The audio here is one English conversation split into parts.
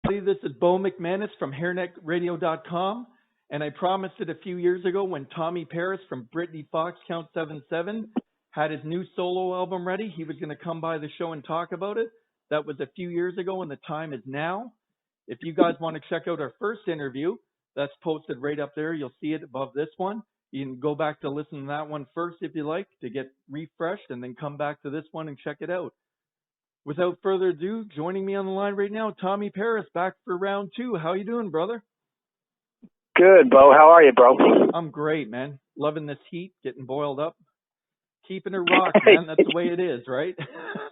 everybody. This is Bo McManus from HairNetRadio.com, and I promised it a few years ago when Tommy Paris from Brittany Fox Count 77 had his new solo album ready. He was going to come by the show and talk about it. That was a few years ago, and the time is now. If you guys want to check out our first interview, that's posted right up there. You'll see it above this one. You can go back to listen to that one first if you like to get refreshed, and then come back to this one and check it out. Without further ado, joining me on the line right now, Tommy Paris, back for round two. How you doing, brother? Good, Bo. How are you, bro? I'm great, man. Loving this heat, getting boiled up. Keeping it rock, man. That's the way it is, right?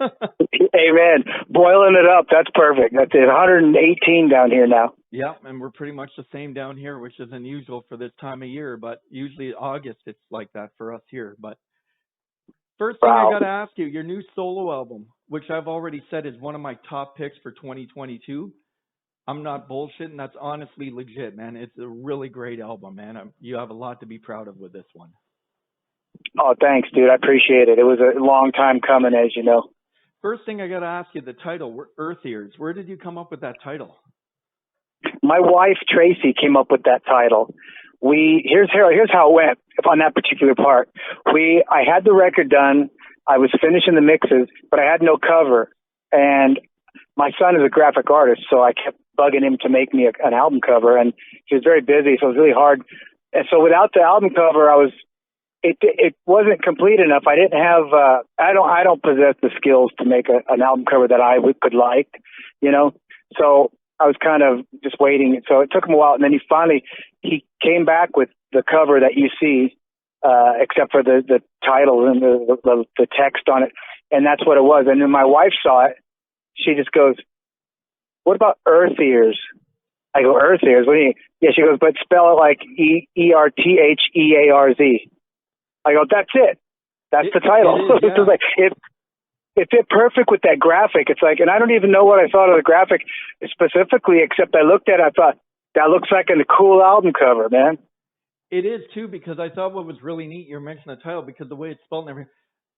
Amen. Boiling it up. That's perfect. That's it. 118 down here now. Yeah, and we're pretty much the same down here, which is unusual for this time of year. But usually August, it's like that for us here. But first thing I got to ask you, your new solo album, which I've already said is one of my top picks for 2022. I'm not bullshitting. That's honestly legit, man. It's a really great album, man. You have a lot to be proud of with this one. Oh, thanks, dude. I appreciate it. It was a long time coming, as you know. First thing I got to ask you, the title, Erthearz. Where did you come up with that title? My wife, Tracy, came up with that title. Here's how it went on that particular part. I had the record done. I was finishing the mixes, but I had no cover. And my son is a graphic artist, so I kept bugging him to make me an album cover. And he was very busy, so it was really hard. And so without the album cover, it wasn't complete enough. I didn't have, I don't possess the skills to make an album cover that I could like, you know? So I was kind of just waiting. So it took him a while. And then he came back with the cover that you see, except for the title and the text on it. And that's what it was. And then my wife saw it. She just goes, "What about Erthearz?" I go, "Erthearz? What do you?" Yeah, she goes, "But spell it like Erthearz." I go, "That's it. That's the title." It is, yeah. It fit perfect with that graphic. It's like, and I don't even know what I thought of the graphic specifically, except I looked at it, I thought, that looks like a cool album cover, man. It is, too, because I thought what was really neat, you mentioned the title, because the way it's spelled and everything,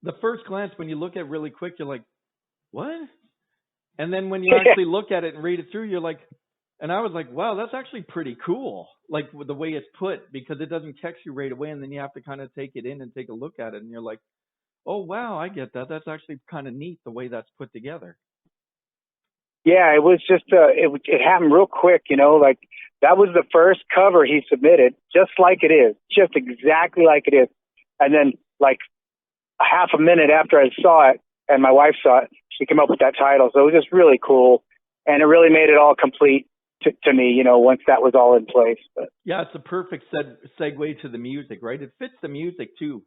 the first glance, when you look at it really quick, you're like, what? And then when you actually look at it and read it through, you're like, and I was like, wow, that's actually pretty cool, like the way it's put, because it doesn't catch you right away, and then you have to kind of take it in and take a look at it, and you're like, oh, wow, I get that. That's actually kind of neat the way that's put together. Yeah, it was just, it happened real quick, you know, like that was the first cover he submitted, just like it is, just exactly like it is. And then like a half a minute after I saw it and my wife saw it, she came up with that title. So it was just really cool. And it really made it all complete to me, you know, once that was all in place. But yeah, it's a perfect segue to the music, right? It fits the music too.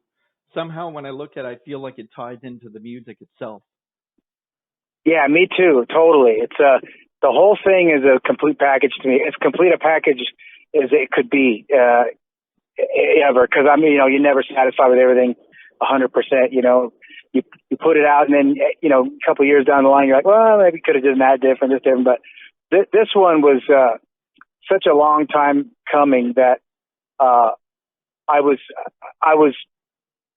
Somehow when I look at it, I feel like it ties into the music itself. Yeah, me too. Totally. It's the whole thing is a complete package to me. As complete a package as it could be ever. Because I mean, you know, you're never satisfied with everything 100%. You know, you put it out, and then you know, a couple of years down the line, you're like, well, maybe could have done that different, this different. But this one was such a long time coming that I was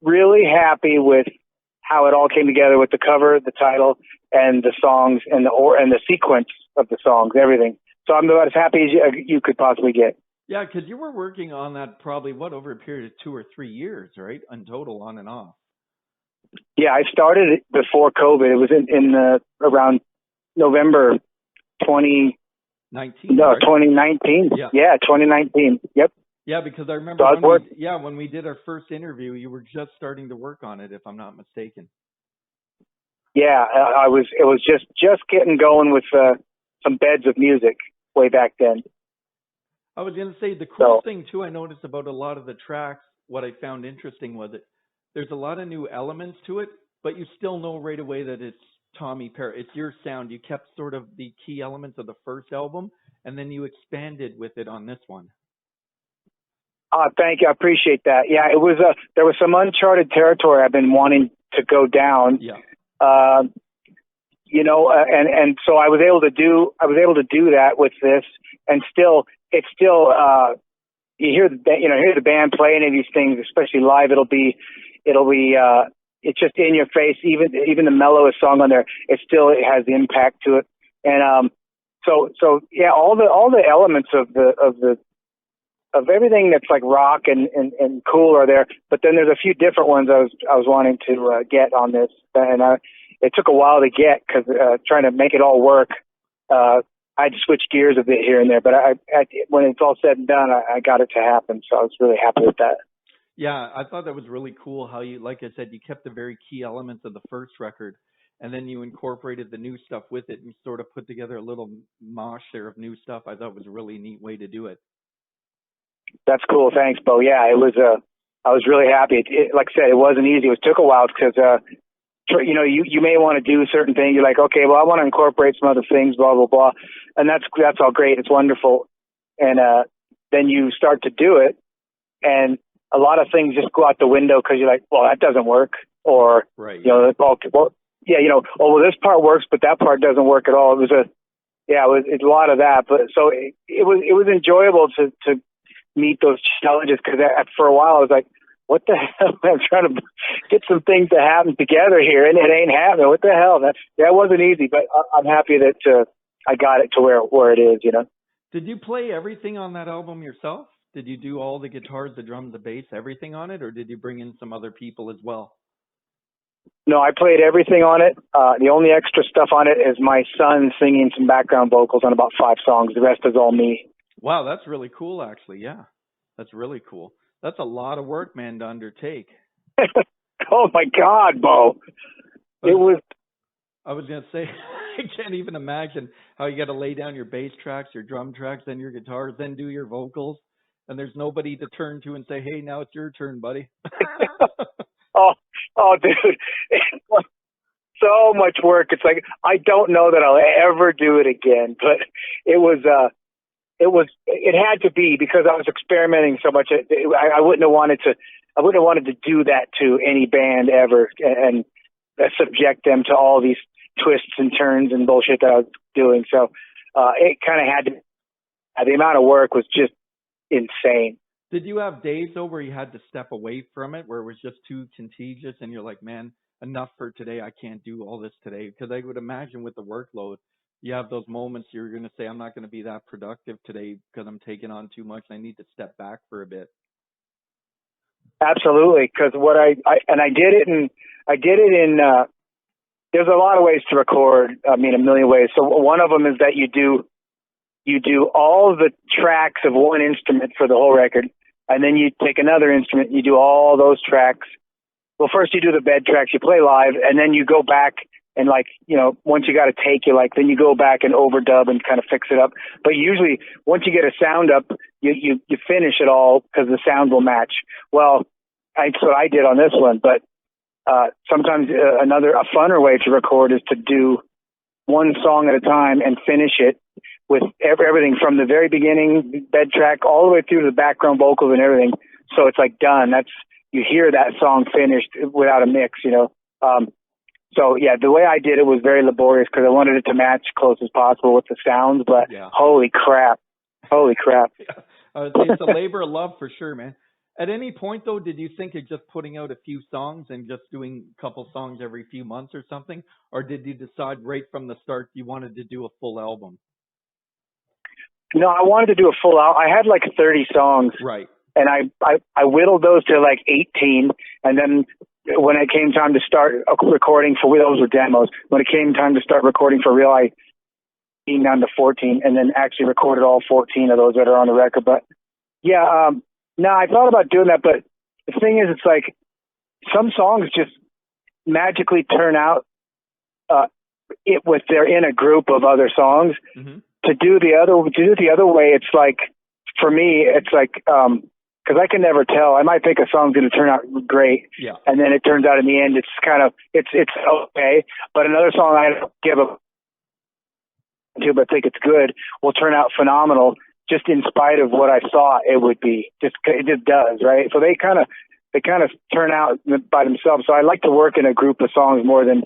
really happy with how it all came together with the cover, the title, and the songs, and the sequence of the songs, everything. So I'm about as happy as you could possibly get. Yeah, because you were working on that probably, over a period of 2 or 3 years, right? In total, on and off. Yeah, I started it before COVID. It was in around November 2019. No, right? 2019. Yeah, 2019. Yep. Yeah, because I remember when we did our first interview, you were just starting to work on it, if I'm not mistaken. Yeah, it was just getting going with some beds of music way back then. I was going to say the cool thing too I noticed about a lot of the tracks, what I found interesting was there's a lot of new elements to it, but you still know right away that it's Tommy Paris. It's your sound. You kept sort of the key elements of the first album, and then you expanded with it on this one. Thank you. I appreciate that. Yeah, it was there was some uncharted territory I've been wanting to go down. Yeah. You know, and so I was able to do that with this, and it's still you hear the band play any of these things, especially live. It'll be it's just in your face. Even the mellowest song on there, it has the impact to it. And So yeah, all the elements of everything that's like rock and cool are there, but then there's a few different ones I was wanting to get on this, and it took a while to get because trying to make it all work. I had to switch gears a bit here and there, but I when it's all said and done, I got it to happen, so I was really happy with that. Yeah, I thought that was really cool how you, like I said, you kept the very key elements of the first record, and then you incorporated the new stuff with it and sort of put together a little mosh there of new stuff. I thought it was a really neat way to do it. That's cool. Thanks, Bo. Yeah, it was. I was really happy. Like I said, it wasn't easy. It took a while because, you may want to do certain things. You're like, okay, well, I want to incorporate some other things, blah blah blah, and that's all great. It's wonderful, and then you start to do it, and a lot of things just go out the window because you're like, well, that doesn't work, or right. Oh, well, this part works, but that part doesn't work at all. It's a lot of that, but so it was enjoyable to meet those challenges because for a while I was like, what the hell? I'm trying to get some things to happen together here, and it ain't happening. What the hell? That wasn't easy, but I'm happy that I got it to where it is. Did you play everything on that album yourself? Did you do all the guitars, the drums, the bass, everything on it, or did you bring in some other people as well? No, I played everything on it. The only extra stuff on it is my son singing some background vocals on about 5 songs. The rest is all me. Wow, that's really cool, actually. Yeah, that's really cool. That's a lot of work, man, to undertake. Oh, my God, Bo. I was going to say, I can't even imagine how you got to lay down your bass tracks, your drum tracks, then your guitars, then do your vocals. And there's nobody to turn to and say, hey, now it's your turn, buddy. oh, dude. So much work. It's like, I don't know that I'll ever do it again, but it had to be because I was experimenting so much. I wouldn't have wanted to do that to any band ever and subject them to all these twists and turns and bullshit that I was doing. So it kind of had to. The amount of work was just insane. Did you have days though where you had to step away from it, where it was just too contagious, and you're like, man, enough for today. I can't do all this today. Because I would imagine with the workload, you have those moments you're going to say, I'm not going to be that productive today because I'm taking on too much. I need to step back for a bit. Absolutely. Because what I did it in, there's a lot of ways to record. I mean, a million ways. So one of them is that you do all the tracks of one instrument for the whole record. And then you take another instrument, you do all those tracks. Well, first you do the bed tracks, you play live, and then you go back and once you got a take, then you go back and overdub and kind of fix it up. But usually once you get a sound up, you finish it all because the sound will match. Well, that's what I did on this one. But sometimes a funner way to record is to do one song at a time and finish it with everything from the very beginning, bed track, all the way through the background vocals and everything. So it's like done. You hear that song finished without a mix, So yeah, the way I did it was very laborious because I wanted it to match close as possible with the sounds. But yeah. Holy crap! Yeah. It's a labor of love for sure, man. At any point though, did you think of just putting out a few songs and just doing a couple songs every few months or something, or did you decide right from the start you wanted to do a full album? No, I wanted to do a full album. I had like 30 songs, right? And I whittled those to like 18, and then when it came time to start recording for those were demos. When it came time to start recording for real, I came down to 14, and then actually recorded all 14 of those that are on the record. But yeah, no, I thought about doing that, but the thing is, it's like some songs just magically turn out if they're in a group of other songs. Mm-hmm. To do the other way, it's like for me, it's like because I can never tell. I might think a song's going to turn out great, yeah, and then it turns out in the end it's kind of it's okay. But another song I don't give a to, but think it's good, will turn out phenomenal, just in spite of what I thought it would be. It just does, right? So they kind of turn out by themselves. So I like to work in a group of songs more than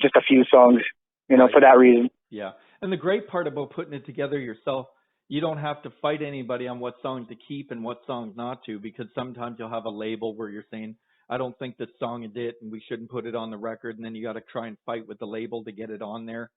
just a few songs, right. For that reason. Yeah. And the great part about putting it together yourself, you don't have to fight anybody on what songs to keep and what songs not to, because sometimes you'll have a label where you're saying, I don't think this song is it and we shouldn't put it on the record. And then you got to try and fight with the label to get it on there.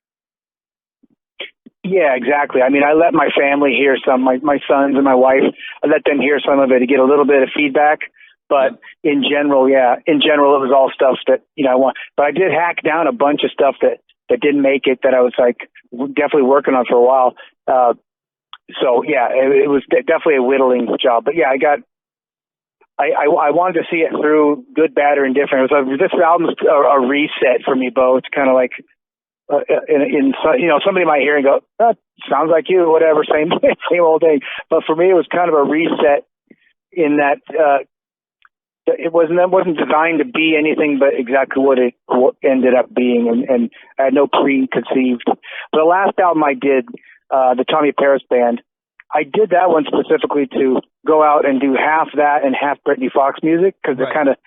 Yeah, exactly. I mean, I let my family hear some, my sons and my wife, I let them hear some of it to get a little bit of feedback. But in general, it was all stuff that, I want. But I did hack down a bunch of stuff that didn't make it, that I was like definitely working on for a while. So yeah, it was definitely a whittling job. But yeah, I wanted to see it through, good, bad, or indifferent. This album's a reset for me, Bo. It's kind of like, somebody might hear and go, oh, sounds like you, whatever, same old thing. But for me, it was kind of a reset in that it wasn't designed to be anything but exactly what it ended up being, and I had no preconceived. The last album I did, the Tommy Paris Band, I did that one specifically to go out and do half that and half Britney Fox music, because it kind of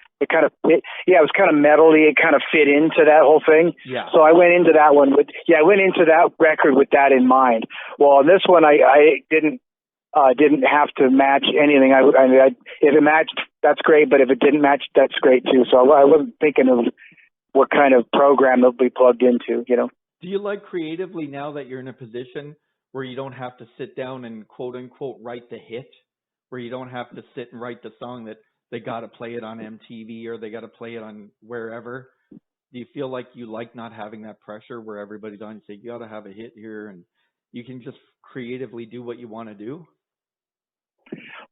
fit. Yeah, it was kind of metally. It kind of fit into that whole thing. Yeah. So I went into that one I went into that record with that in mind. Well, on this one, I didn't have to match anything. If it matched, that's great. But if it didn't match, that's great too. So I wasn't thinking of what kind of program it'll be plugged into, Do you like creatively, now that you're in a position where you don't have to sit down and quote unquote write the hit, where you don't have to sit and write the song that they got to play it on MTV or they got to play it on wherever? Do you feel like you like not having that pressure where everybody's on and say, you got to have a hit here, and you can just creatively do what you want to do?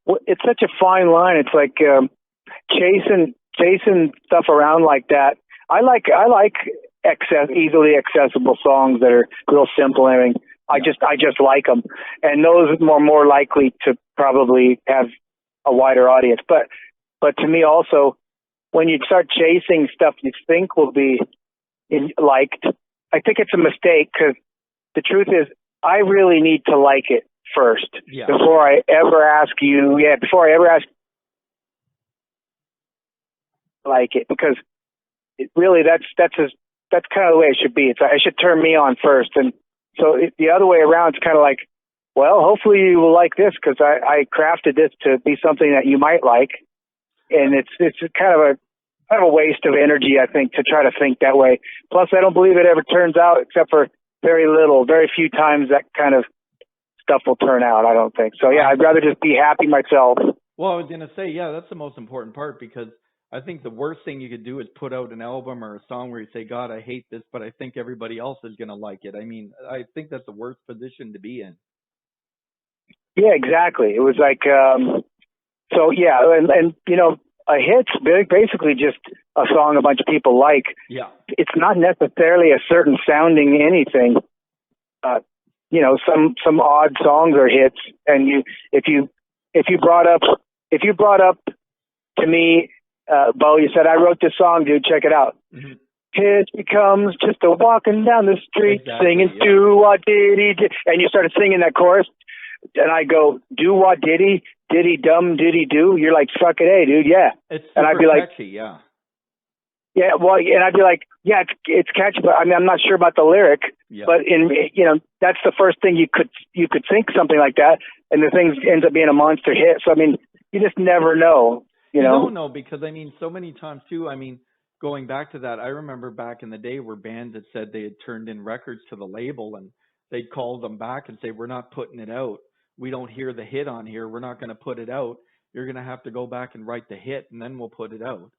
Well, it's such a fine line. It's like chasing stuff around like that. I like easily accessible songs that are real simple and everything. I just like them, and those are more likely to probably have a wider audience. But to me also, when you start chasing stuff you think will be liked, I think it's a mistake, because the truth is I really need to like it first before I ever ask you. Yeah, before I ever ask like it, because it really that's kind of the way it should be. It should turn me on first, and so the other way around, it's kind of like, well, hopefully you will like this, because I crafted this to be something that you might like, and it's kind of a waste of energy, I think, to try to think that way. Plus, I don't believe it ever turns out, except for very few times that kind of stuff will turn out, I don't think. So yeah, I'd rather just be happy myself. Well, I was gonna say, yeah, that's the most important part, because I think the worst thing you could do is put out an album or a song where you say, God, I hate this, but I think everybody else is going to like it. I mean, I think that's the worst position to be in. Yeah, exactly. It was like, so yeah, and a hit's basically just a song a bunch of people like. Yeah. It's not necessarily a certain sounding anything. Some odd songs are hits, and if you brought up to me, Bo, you said, I wrote this song, dude, check it out. Mm-hmm. It becomes just a walking down the street, singing, do what did he do, and you started singing that chorus, and I go, do what did he dum did he do? You're like, fuck it, hey, dude, yeah. It's super, and I'd be like, catchy, yeah. Yeah, well, and I'd be like, yeah, it's catchy, but I mean, I'm not sure about the lyric, but that's the first thing you could think something like that, and the thing ends up being a monster hit. So I mean, you just never know. You don't know, because I mean, so many times too. I mean, going back to that, I remember back in the day where bands had said they had turned in records to the label, and they'd call them back and say, "We're not putting it out. We don't hear the hit on here. We're not going to put it out. You're going to have to go back and write the hit, and then we'll put it out."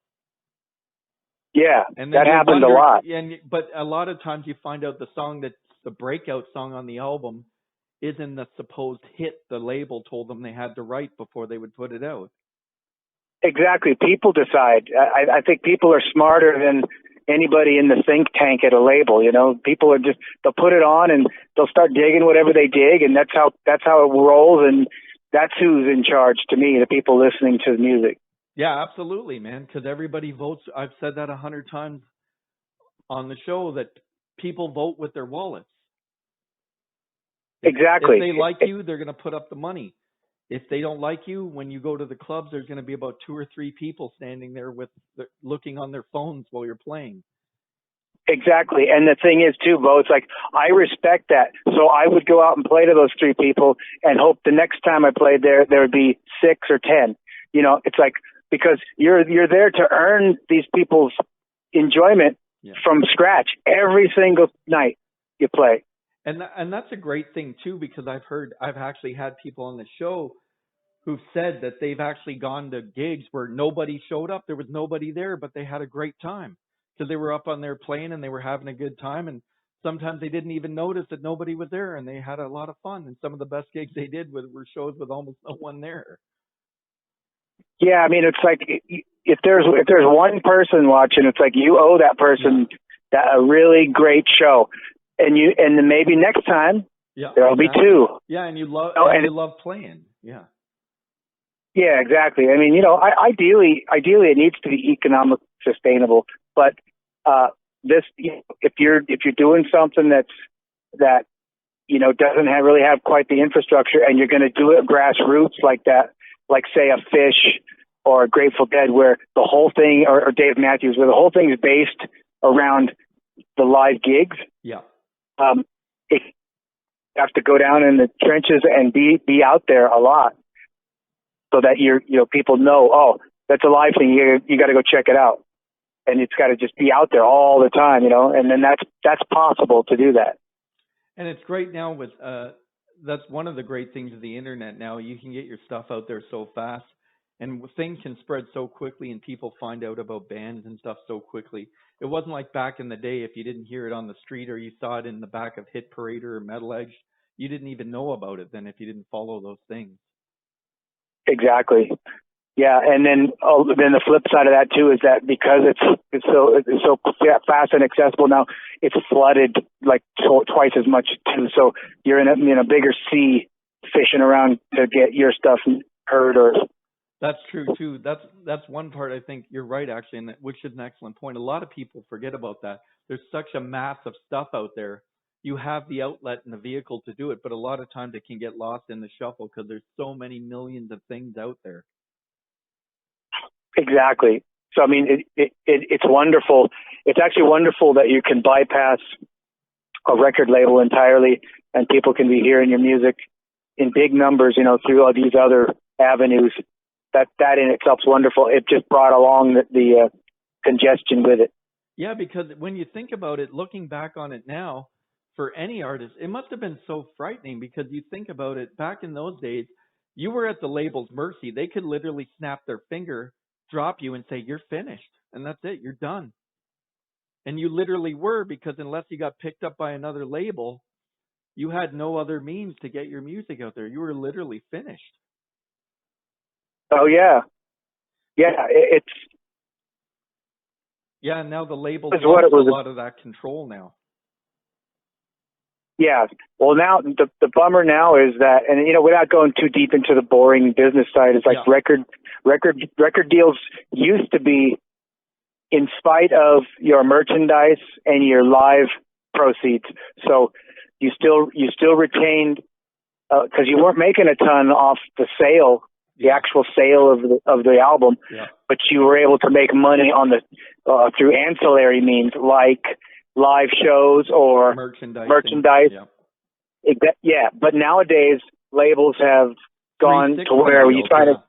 Yeah, and that happened a lot. But a lot of times you find out the song that's the breakout song on the album isn't the supposed hit the label told them they had to write before they would put it out. Exactly. People decide. I think people are smarter than anybody in the think tank at a label. People are they'll put it on and they'll start digging whatever they dig, and that's how it rolls, and that's who's in charge to me, the people listening to the music. Yeah, absolutely, man, because everybody votes. I've said that 100 times on the show, that people vote with their wallets. Exactly. If they like you, they're going to put up the money. If they don't like you, when you go to the clubs, there's going to be about 2 or 3 people standing there looking on their phones while you're playing. Exactly. And the thing is, too, Bo, it's like, I respect that. So I would go out and play to those 3 people and hope the next time I played there would be 6 or 10. It's like, because you're there to earn these people's enjoyment from scratch every single night you play. And that's a great thing too, because I've actually had people on the show who've said that they've actually gone to gigs where nobody showed up. There was nobody there, but they had a great time because they were up on their plane and they were having a good time. And sometimes they didn't even notice that nobody was there and they had a lot of fun. And some of the best gigs they did were shows with almost no one there. Yeah, I mean, it's like if there's one person watching, it's like you owe that person that a really great show, and then maybe next time there'll be two. Yeah, and you love you love playing. Yeah. Yeah, exactly. I mean, ideally it needs to be economic sustainable, but if you're doing something that doesn't really have quite the infrastructure, and you're going to do it grassroots like that, like say a Fish or a Grateful Dead, where the whole thing, or Dave Matthews, where the whole thing is based around the live gigs. Yeah. You have to go down in the trenches and be out there a lot, so that people know, oh, that's a live thing. You got to go check it out, and it's got to just be out there all the time, and then that's possible to do that. And it's great now with that's one of the great things of the internet now. You can get your stuff out there so fast, and things can spread so quickly, and people find out about bands and stuff so quickly. It wasn't like back in the day, if you didn't hear it on the street or you saw it in the back of Hit Parade or Metal Edge, you didn't even know about it then if you didn't follow those things. Exactly. Yeah, and then the flip side of that too is that because it's so fast and accessible now, it's flooded like twice as much too. So you're in a bigger sea fishing around to get your stuff heard. Or that's true too. That's one part. I think you're right actually, and which is an excellent point. A lot of people forget about that. There's such a mass of stuff out there. You have the outlet and the vehicle to do it, but a lot of times it can get lost in the shuffle because there's so many millions of things out there. Exactly. So, I mean, it's wonderful. It's actually wonderful that you can bypass a record label entirely, and people can be hearing your music in big numbers, through all these other avenues. That in itself is wonderful. It just brought along the congestion with it. Yeah, because when you think about it, looking back on it now, for any artist, it must have been so frightening, because you think about it, back in those days, you were at the label's mercy. They could literally snap their finger, drop you, and say, you're finished. And that's it. You're done. And you literally were, because unless you got picked up by another label, you had no other means to get your music out there. You were literally finished. Oh, yeah. Yeah, it's... Yeah, and now the label has a lot of that control now. Yeah. Well, now the bummer now is that, and without going too deep into the boring business side, it's like record deals used to be, in spite of your merchandise and your live proceeds. So you still retained, because you weren't making a ton off the sale, the actual sale of the album, but you were able to make money on the through ancillary means like live shows or merchandise. Yeah, but nowadays labels have gone to where you try to.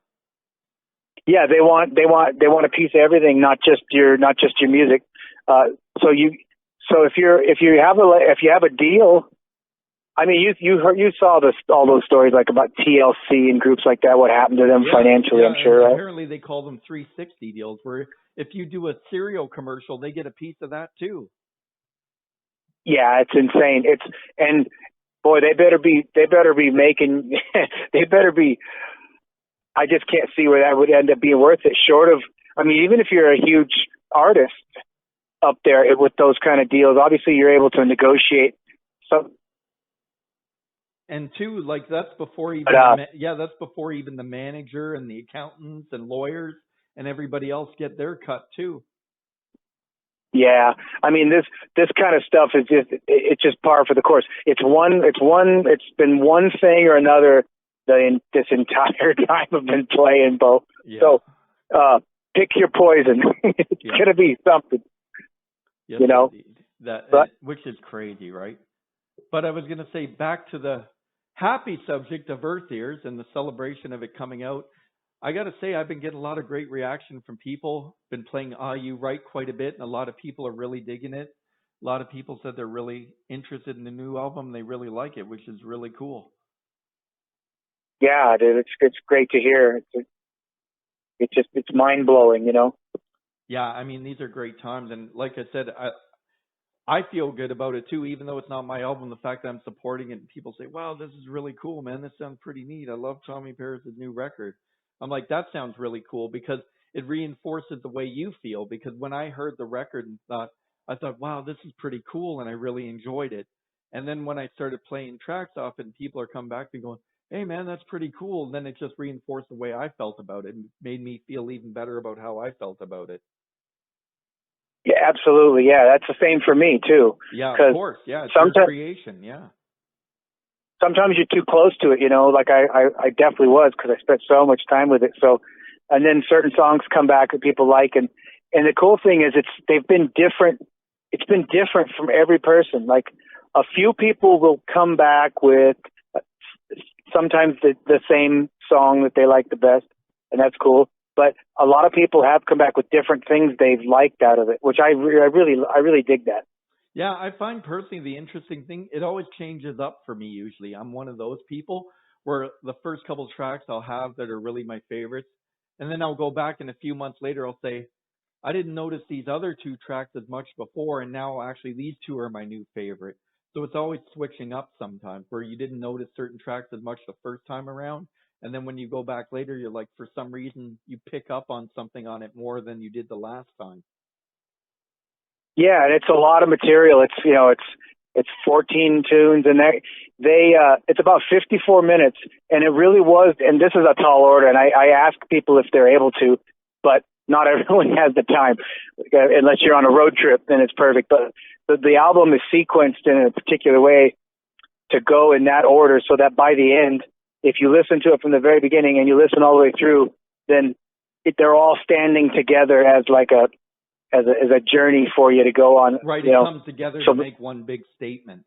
Yeah, they want a piece of everything, not just your music. So if you have a deal, I mean, you saw all those stories like about TLC and groups like that. What happened to them financially? I'm sure. Right? Apparently, they call them 360 deals, where if you do a cereal commercial, they get a piece of that too. Yeah, it's insane. And boy, they better be making. They better be. I just can't see where that would end up being worth it. Short of, I mean, even if you're a huge artist up there with those kind of deals, obviously you're able to negotiate some. And two, like that's before even that's before even the manager and the accountants and lawyers and everybody else get their cut too. Yeah, I mean this kind of stuff is just par for the course. It's been one thing or another this entire time I've been playing, Bo. Yeah. So pick your poison. It's gonna be something. Yes, which is crazy, right? But I was gonna say, back to the happy subject of Erthearz and the celebration of it coming out. I got to say, I've been getting a lot of great reaction from people. Been playing You Right quite a bit, and a lot of people are really digging it. a lot of people said they're really interested in the new album. They really like it, which is really cool. Yeah, dude, it's great to hear. It's mind blowing, you know. Yeah, I mean, these are great times, and like I said, I feel good about it too, even though it's not my album. The fact that I'm supporting it, and people say, "Wow, this is really cool, man. This sounds pretty neat. I love Tommy Paris' new record." I'm like, that sounds really cool because it reinforces the way you feel. Because when I heard the record and I thought, "Wow, this is pretty cool," and I really enjoyed it. And then when I started playing tracks off, and people are coming back and going, "Hey, man, that's pretty cool," and then it just reinforced the way I felt about it and made me feel even better about how I felt about it. Yeah, absolutely. Yeah, that's the same for me too. Yeah, of course. Yeah, it's your creation. Yeah. Sometimes you're too close to it, you know. Like I definitely was because I spent so much time with it. So, and then certain songs come back that people like, and the cool thing is they've been different. It's been different from every person. Like a few people will come back with sometimes the same song that they like the best, and that's cool. But a lot of people have come back with different things they've liked out of it, which I really dig that. Yeah, I find personally the interesting thing, it always changes up for me usually. I'm one of those people where the first couple tracks I'll have that are really my favorites, and then I'll go back and a few months later I'll say, I didn't notice these other two tracks as much before, and now actually these two are my new favorite. So it's always switching up sometimes where you didn't notice certain tracks as much the first time around. And then when you go back later, you're like, for some reason, you pick up on something on it more than you did the last time. Yeah, and it's a lot of material. It's 14 tunes, and it's about 54 minutes, and it really was. And this is a tall order, and I ask people if they're able to, but not everyone has the time, unless you're on a road trip, then it's perfect. But the album is sequenced in a particular way to go in that order, so that by the end, if you listen to it from the very beginning and you listen all the way through, then they're all standing together as like as a journey for you to go on. Right, it comes together to make one big statement.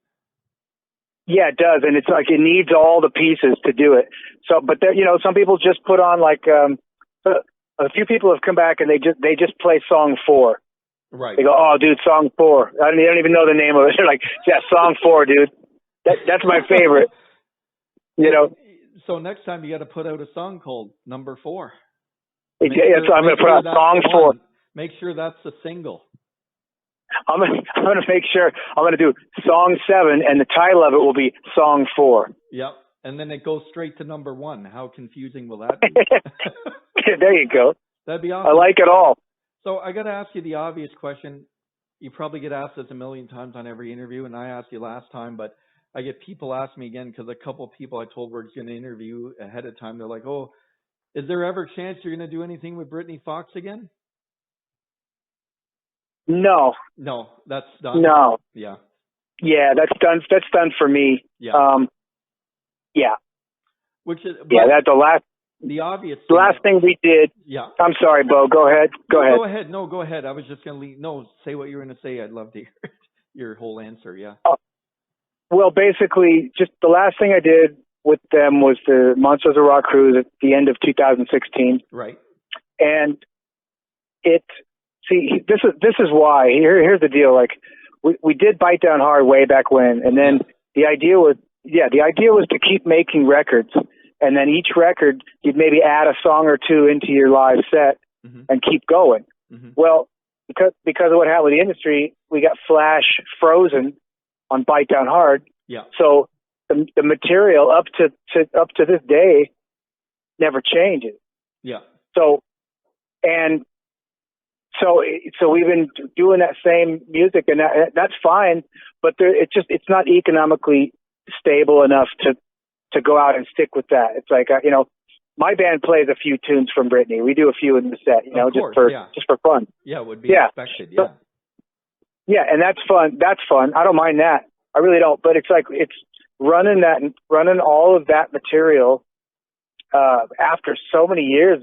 Yeah, it does, and it's like it needs all the pieces to do it. So, but there, some people just put on like a few people have come back and they just play song 4. Right. They go, "Oh, dude, song 4." They don't even know the name of it. They're like, "Yeah, song 4, dude. That's my favorite." So next time you got to put out a song called Number 4. I'm going to put out song 4. Make sure that's a single. I'm going to make sure I'm going to do song 7, and the title of it will be song 4. Yep, and then it goes straight to number 1. How confusing will that be? There you go. That'd be awesome. I like it all. So I got to ask you the obvious question. You probably get asked this a million times on every interview, and I asked you last time, but I get people ask me again because a couple of people I told were going to interview ahead of time. They're like, "Oh, is there ever a chance you're going to do anything with Brittany Fox again?" No, that's done. No. Yeah. Yeah, that's done. That's done for me. Yeah. Yeah. Which is that's the last. The obvious. The last thing we did. Yeah. I'm sorry, Bo. Go ahead. Go ahead. No, go ahead. I was just going to leave. No, say what you were going to say. I'd love to hear your whole answer. Yeah. Well, basically, just the last thing I did with them was the Monsters of Rock cruise at the end of 2016. Right. And this is why. Here's the deal. Like, we did Bite Down Hard way back when, and then the idea was to keep making records, and then each record you'd maybe add a song or two into your live set and keep going. Mm-hmm. Well, because of what happened with the industry, we got flash frozen on Bite Down Hard. Yeah. So the material up to this day never changes. Yeah. So we've been doing that same music, and that's fine, but it's not economically stable enough to go out and stick with that. It's like my band plays a few tunes from Britney. We do a few in the set, just for fun. Yeah, it would be expected. Yeah. Yeah, and that's fun. That's fun. I don't mind that. I really don't. But it's like it's running all of that material after so many years.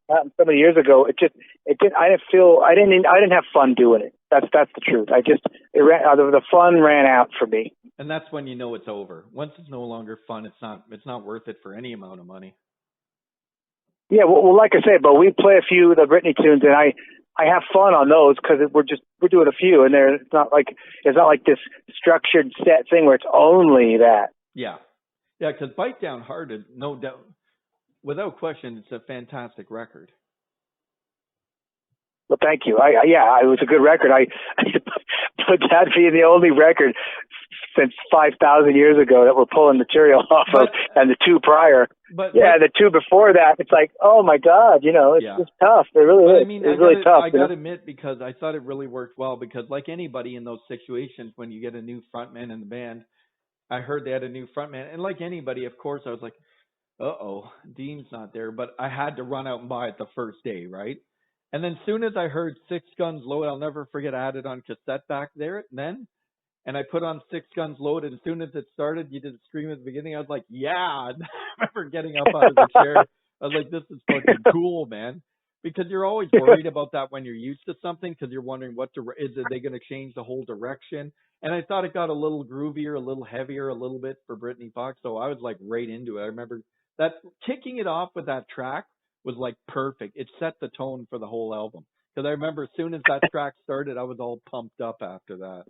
So many years ago, I didn't have fun doing it. That's the truth. The fun ran out for me. And that's when you know it's over. Once it's no longer fun, it's not worth it for any amount of money. Yeah, well, like I said, but we play a few of the Britney tunes, and I have fun on those because we're doing a few, and it's not like this structured set thing where it's only that. Yeah, yeah. Because Bite Down Hard, is no doubt, without question, it's a fantastic record. Well, thank you. It was a good record. But that being the only record since 5,000 years ago that we're pulling material off of, and the two prior. The two before that, it's like, oh my God, it's just tough. It really is. I mean, it's really tough. I got to admit, because I thought it really worked well, because like anybody in those situations, when you get a new frontman in the band, I heard they had a new frontman, and like anybody, of course, I was like, uh-oh, Dean's not there, but I had to run out and buy it the first day, right? And then soon as I heard Six Guns Loaded, I'll never forget, I had it on cassette back there then. And I put on Six Guns Loaded. And as soon as it started, you did a scream at the beginning. I was like, yeah. I remember getting up out of the chair. I was like, this is fucking cool, man. Because you're always worried about that when you're used to something, because you're wondering are they going to change the whole direction? And I thought it got a little groovier, a little heavier, a little bit for Brittany Fox. So I was like right into it. I remember that kicking it off with that track was like perfect. It set the tone for the whole album. Because I remember as soon as that track started, I was all pumped up after that.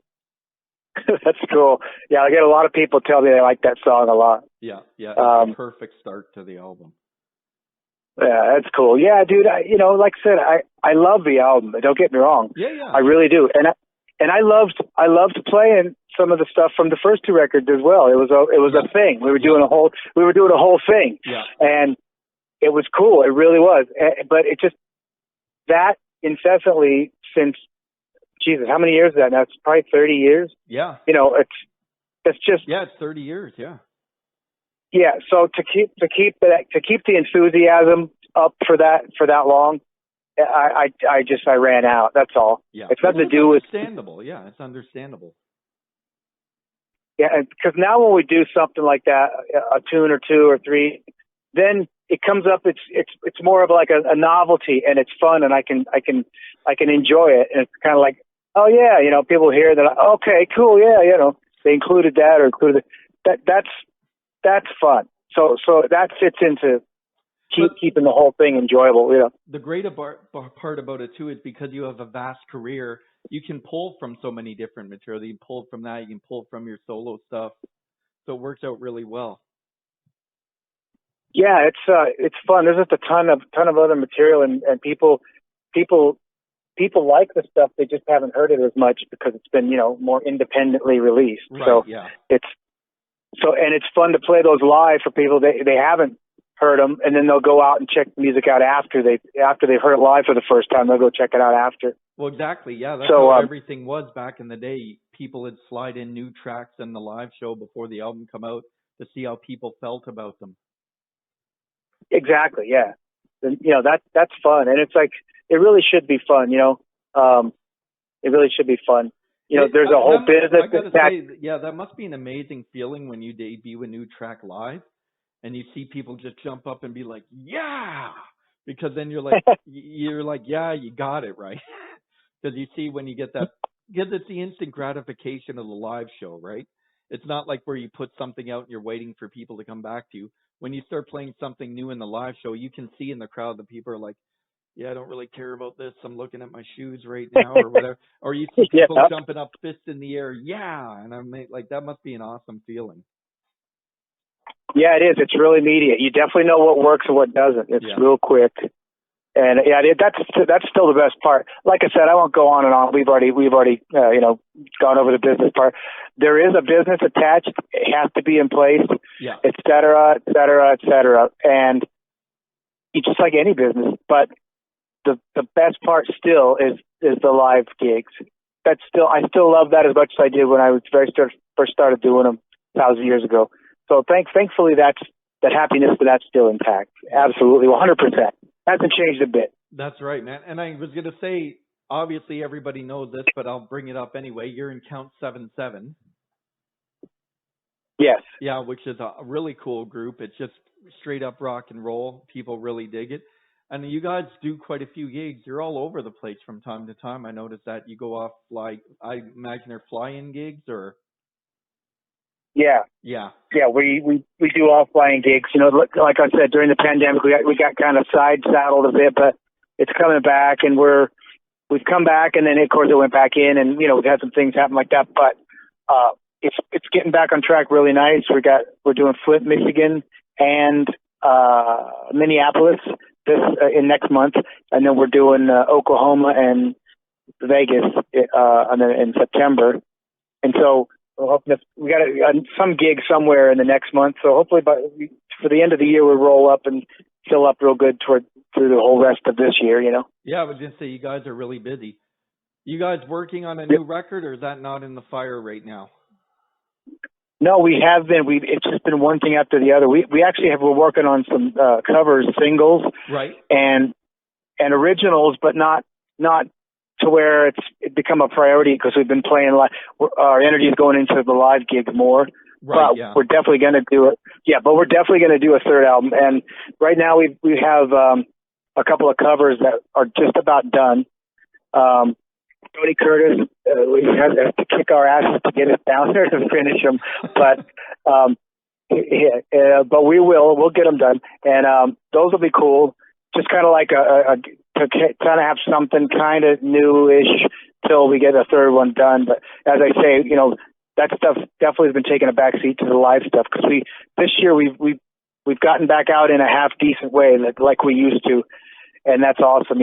That's cool. Yeah, I get a lot of people tell me they like that song a lot. Yeah, it's a perfect start to the album. Yeah, that's cool. Yeah, dude, like I said, I love the album. Don't get me wrong. Yeah. I really do. And I loved playing some of the stuff from the first two records as well. It was a thing. We were doing a whole thing. Yeah. And it was cool. It really was. But it just, that incessantly since, Jesus, how many years is that now? It's probably 30 years. Yeah. It's just. Yeah, it's 30 years. Yeah. Yeah. So to keep the enthusiasm up for that long, I ran out. That's all. Yeah. It's nothing to do with. Understandable. Yeah, it's understandable. Yeah, because now when we do something like that, a tune or two or three, then it comes up. It's more of like a novelty, and it's fun, and I can enjoy it, and it's kind of like, oh yeah, people hear that. Okay, cool, yeah, they included that or included that. That's fun. So that fits into keeping the whole thing enjoyable. The great part about it too is because you have a vast career, you can pull from so many different material. You can pull from that. You can pull from your solo stuff. So it works out really well. Yeah, it's fun. There's just a ton of other material, and people like the stuff. They just haven't heard it as much because it's been more independently released. Right, so yeah. It's fun to play those live for people they haven't heard them, and then they'll go out and check the music out after they've heard it live for the first time. They'll go check it out after. Well, exactly. Yeah, that's how everything was back in the day. People would slide in new tracks in the live show before the album come out to see how people felt about them. Exactly. Yeah. And, that's fun. And it's like, it really should be fun, it really should be fun. There's a whole business. I gotta say, yeah, that must be an amazing feeling when you debut a new track live and you see people just jump up and be like, yeah, because then you're like, yeah, you got it right. Because you see when you get that, because it's the instant gratification of the live show, right? It's not like where you put something out and you're waiting for people to come back to you. When you start playing something new in the live show, you can see in the crowd that people are like, yeah, I don't really care about this. I'm looking at my shoes right now or whatever. Or you see people jumping up, fist in the air. Yeah. And I'm like, that must be an awesome feeling. Yeah, it is. It's really immediate. You definitely know what works and what doesn't. It's real quick. And yeah, that's still the best part. Like I said, I won't go on and on. We've already gone over the business part. There is a business attached. It has to be in place, et cetera, et cetera, et cetera. And it's just like any business. But the best part still is the live gigs. I still love that as much as I did when I was first started doing them 1,000 years ago. So thankfully that happiness that's still intact. Absolutely, 100%. Hasn't changed a bit. That's right, man. And I was going to say, obviously everybody knows this, but I'll bring it up anyway. You're in Count 77. Yes. Yeah, which is a really cool group. It's just straight up rock and roll. People really dig it. And you guys do quite a few gigs. You're all over the place from time to time. I noticed that you go off, like, I imagine they're fly-in gigs or... Yeah. We do all flying gigs. Like I said, during the pandemic, we got kind of side saddled a bit, but it's coming back, and we're we've come back, and then of course it went back in, and we've had some things happen like that. But it's getting back on track really nice. We're doing Flint, Michigan, and Minneapolis in next month, and then we're doing Oklahoma and Vegas in September. And so we got some gig somewhere in the next month. So hopefully for the end of the year, we'll roll up and fill up real good through the whole rest of this year, Yeah, I was going to say, you guys are really busy. You guys working on a new record, or is that not in the fire right now? No, we have been. It's just been one thing after the other. We actually we're working on some covers, singles, right, and originals, but not to where it's become a priority because we've been playing our energy is going into the live gigs more. Right, but we're definitely going to do it. Yeah, but we're definitely going to do a third album. And right now we have a couple of covers that are just about done. Tony Curtis, we have to kick our asses to get us down there to finish them, but but we'll get them done, and those will be cool. Just kind of like to kind of have something kind of newish till we get a third one done. But as I say, that stuff definitely has been taking a back seat to the live stuff because this year we've gotten back out in a half decent way like we used to, and that's awesome.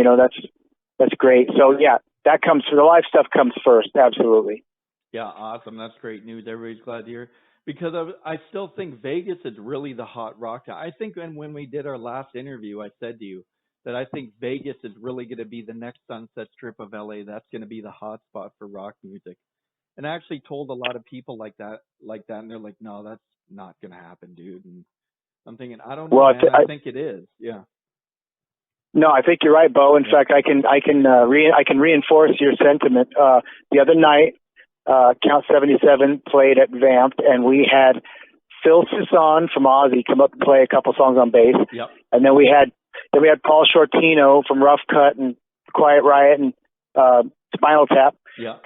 That's great. So yeah. The live stuff comes first, absolutely. Yeah, awesome. That's great news. Everybody's glad to hear. Because I still think Vegas is really the hot rock. I think when we did our last interview, I said to you that I think Vegas is really going to be the next Sunset Strip of LA. That's going to be the hot spot for rock music. And I actually told a lot of people like that, and they're like, no, that's not going to happen, dude. And I'm thinking, I don't know, man. I think it is. Yeah. No, I think you're right, Bo. In fact, I can reinforce your sentiment. The other night, Count 77 played at Vamped, and we had Phil Sisson from Ozzy come up and play a couple songs on bass. Yep. And then we had Paul Shortino from Rough Cut and Quiet Riot and Spinal Tap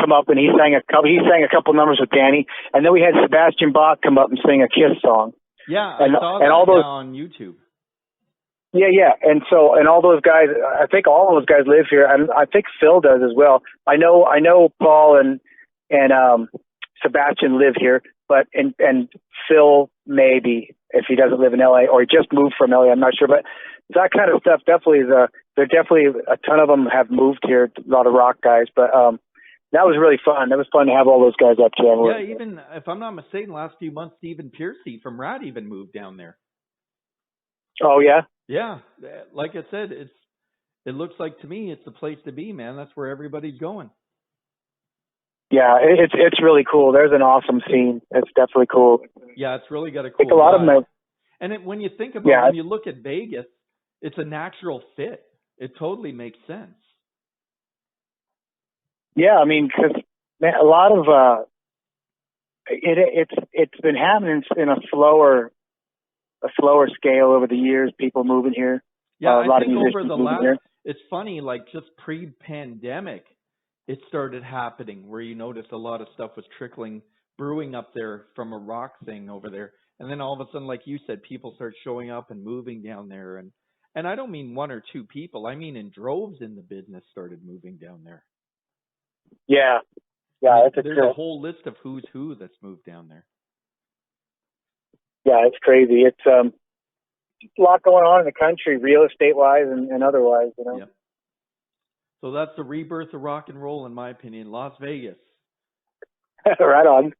come up, and he sang a couple numbers with Danny. And then we had Sebastian Bach come up and sing a Kiss song. Yeah, I saw that all those on YouTube. Yeah. And all those guys, I think all of those guys live here. And I think Phil does as well. I know Paul and Sebastian live here, but and Phil maybe if he doesn't live in LA or he just moved from LA, I'm not sure. But that kind of stuff definitely there definitely a ton of them have moved here, a lot of rock guys. But that was really fun. It was fun to have all those guys up here. Yeah, even if I'm not mistaken, last few months Stephen Piercy from Rat even moved down there. Oh yeah. Yeah, like I said, it looks like to me it's the place to be, man. That's where everybody's going. Yeah, it's really cool. There's an awesome scene. It's definitely cool. Yeah, it's really got a cool. I think a lot of them. And when you think about it, when you look at Vegas, it's a natural fit. It totally makes sense. Yeah, I mean, because a lot of it's been happening in a slower scale over the years, people moving here. Yeah, a lot I think of over the last, here. It's funny, like just pre-pandemic, it started happening where you noticed a lot of stuff was brewing up there from a rock thing over there. And then all of a sudden, like you said, people start showing up and moving down there. And I don't mean one or two people. I mean in droves in the business started moving down there. Yeah. There's a whole list of who's who that's moved down there. Yeah, it's crazy. It's a lot going on in the country, real estate wise and otherwise, Yeah. So that's the rebirth of rock and roll, in my opinion. Las Vegas. Right on.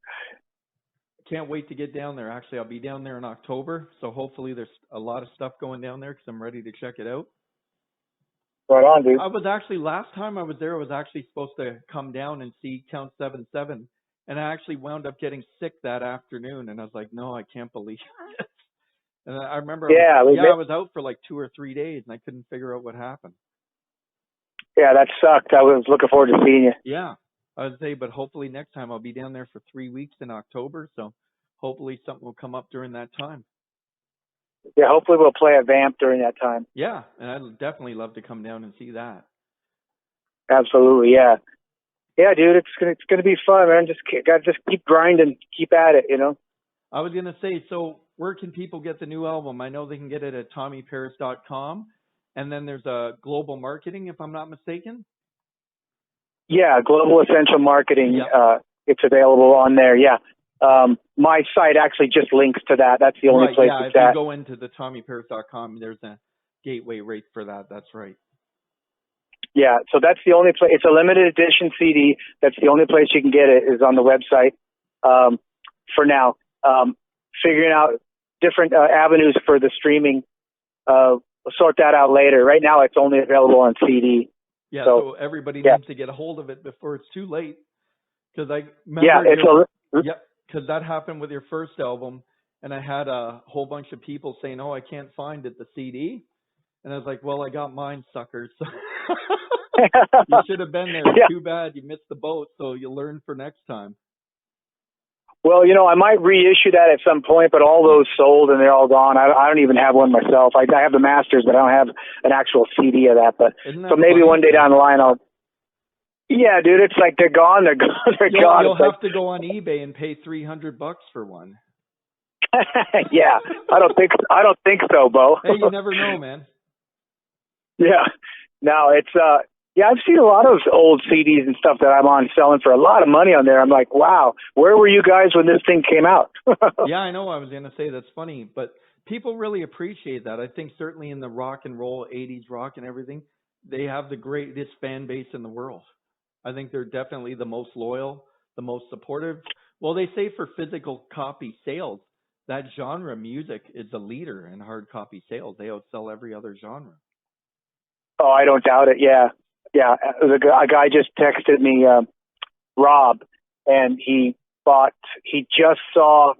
Can't wait to get down there. Actually, I'll be down there in October, so hopefully there's a lot of stuff going down there because I'm ready to check it out. Right on, dude. I was actually, last time I was there, I was actually supposed to come down and see Count 77, and I actually wound up getting sick that afternoon, and I was like, no, I can't believe it. And I remember I was out for like 2 or 3 days, and I couldn't figure out what happened. Yeah, that sucked. I was looking forward to seeing you. Yeah, I would say, but hopefully next time I'll be down there for 3 weeks in October, so hopefully something will come up during that time. Yeah, hopefully we'll play a Vamp during that time. Yeah, and I'd definitely love to come down and see that. Absolutely, yeah. Yeah, dude, it's gonna be fun, man. Gotta keep grinding, keep at it, I was gonna say, so where can people get the new album? I know they can get it at TommyParis.com, and then there's a global marketing, if I'm not mistaken. Yeah, Global Essential Marketing. Yep. It's available on there. Yeah. My site actually just links to that. That's the only place Yeah, it's if you at. go into the TommyPierce.com, there's a gateway rate for that. That's right. Yeah, so that's the only place. It's a limited edition CD. That's the only place you can get it is on the website for now. Figuring out different avenues for the streaming. We'll sort that out later. Right now, it's only available on CD. Yeah, so everybody needs to get a hold of it before it's too late. Because I remember, because that happened with your first album, and I had a whole bunch of people saying, "Oh, I can't find it, the CD," and I was like, "Well, I got mine, suckers." You should have been there. Yeah. Too bad you missed the boat. So you'll learn for next time. Well, I might reissue that at some point, but all those sold and they're all gone. I don't even have one myself. I have the masters, but I don't have an actual CD of that. But so maybe one day down the line I'll. Yeah, dude, it's like they're gone. They're gone. They're gone. You'll have to go on eBay and pay $300 for one. Yeah, I don't think so, Bo. Hey, you never know, man. Yeah, no, it's yeah, I've seen a lot of old CDs and stuff that I'm on selling for a lot of money on there. I'm like, wow, where were you guys when this thing came out? Yeah, I know. I was going to say that's funny, but people really appreciate that. I think certainly in the rock and roll, 80s rock and everything, they have the greatest fan base in the world. I think they're definitely the most loyal, the most supportive. Well, they say for physical copy sales, that genre music is the leader in hard copy sales. They outsell every other genre. Oh, I don't doubt it. Yeah. Yeah, a guy just texted me, Rob, and he just saw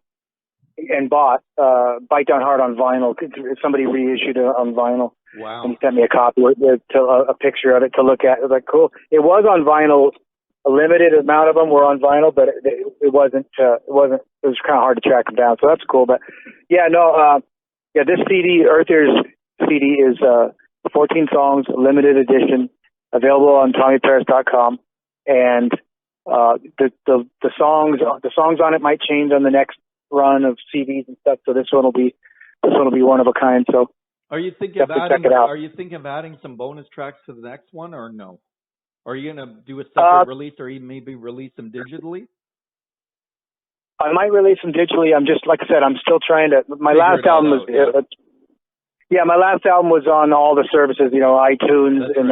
and bought Bite Down Hard on vinyl. Somebody reissued it on vinyl. Wow. And he sent me a copy with a picture of it to look at. It was like, cool. It was on vinyl. A limited amount of them were on vinyl, but it wasn't. It was kind of hard to track them down. So that's cool. But yeah, no. Yeah, this CD, Erthearz CD, is 14 songs, limited edition. Available on TommyPierce.com, and the songs on it might change on the next run of CDs and stuff. So this one will be one of a kind. So are you thinking of adding some bonus tracks to the next one, or no? Are you gonna do a separate release, or even maybe release them digitally? I might release them digitally. I'm just, like I said, I'm still trying to. My last album was my last album was on all the services, iTunes. That's and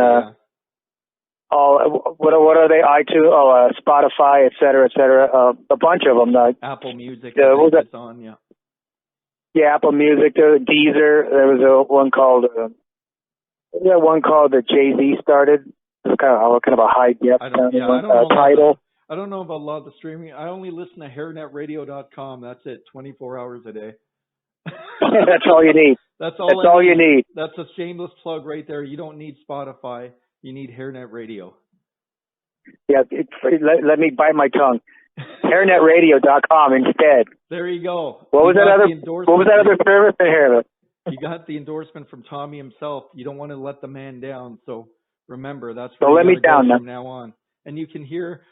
all what are they? iTunes, Spotify, et cetera, a bunch of them. Apple Music. It's on, yeah. Yeah, Apple Music. Deezer. There was one called. One called the Jay-Z started. It was kind of a high def title. I don't know about a lot of the streaming. I only listen to hairnetradio.com. That's it, 24 hours a day. That's all you need. That's all you need. That's a shameless plug right there. You don't need Spotify. You need Hairnet Radio. Yeah, let me bite my tongue. Hairnetradio.com instead. There you go. What was that other service in here? You got the endorsement from Tommy himself. You don't want to let the man down. So remember, that's where you gotta go from now on. And you can hear,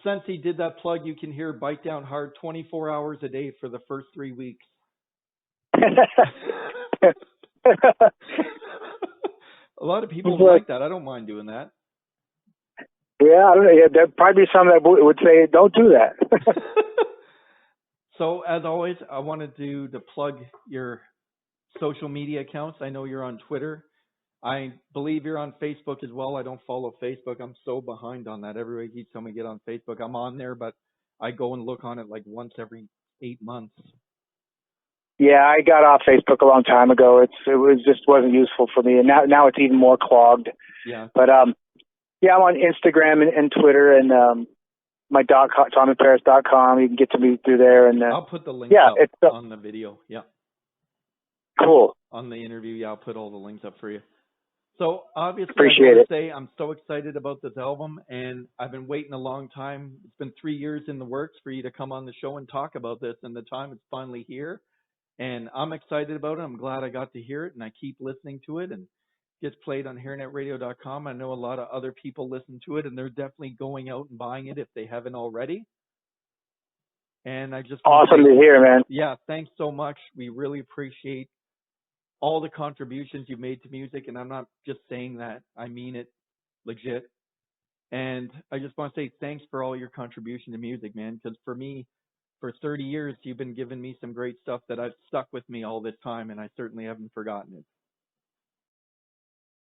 since he did that plug, you can hear Bite Down Hard 24 hours a day for the first 3 weeks. A lot of people like that. I don't mind doing that. Yeah, I don't know. Yeah, there'd probably be some that would say, don't do that. So, as always, I wanted to plug your social media accounts. I know you're on Twitter. I believe you're on Facebook as well. I don't follow Facebook. I'm so behind on that. Everybody keeps telling me to get on Facebook. I'm on there, but I go and look on it like once every 8 months. Yeah, I got off Facebook a long time ago. It just wasn't useful for me, and now it's even more clogged. Yeah. But yeah, I'm on Instagram and Twitter, and my TommyPierce.com. You can get to me through there, and I'll put the links up on the video. Yeah. Cool. On the interview, yeah, I'll put all the links up for you. So obviously, Appreciate I want to say I'm so excited about this album, and I've been waiting a long time. It's been 3 years in the works for you to come on the show and talk about this, and the time is finally here. And I'm excited about it. I'm glad I got to hear it, and I keep listening to it, and it gets played on hairnetradio.com. I know a lot of other people listen to it, and they're definitely going out and buying it if they haven't already. And I just awesome to hear, man. Yeah, thanks so much. We really appreciate all the contributions you've made to music, and I'm not just saying that. I mean it legit. And I just want to say thanks for all your contribution to music, man. Because for me, for 30 years, you've been giving me some great stuff that I've stuck with me all this time, and I certainly haven't forgotten it.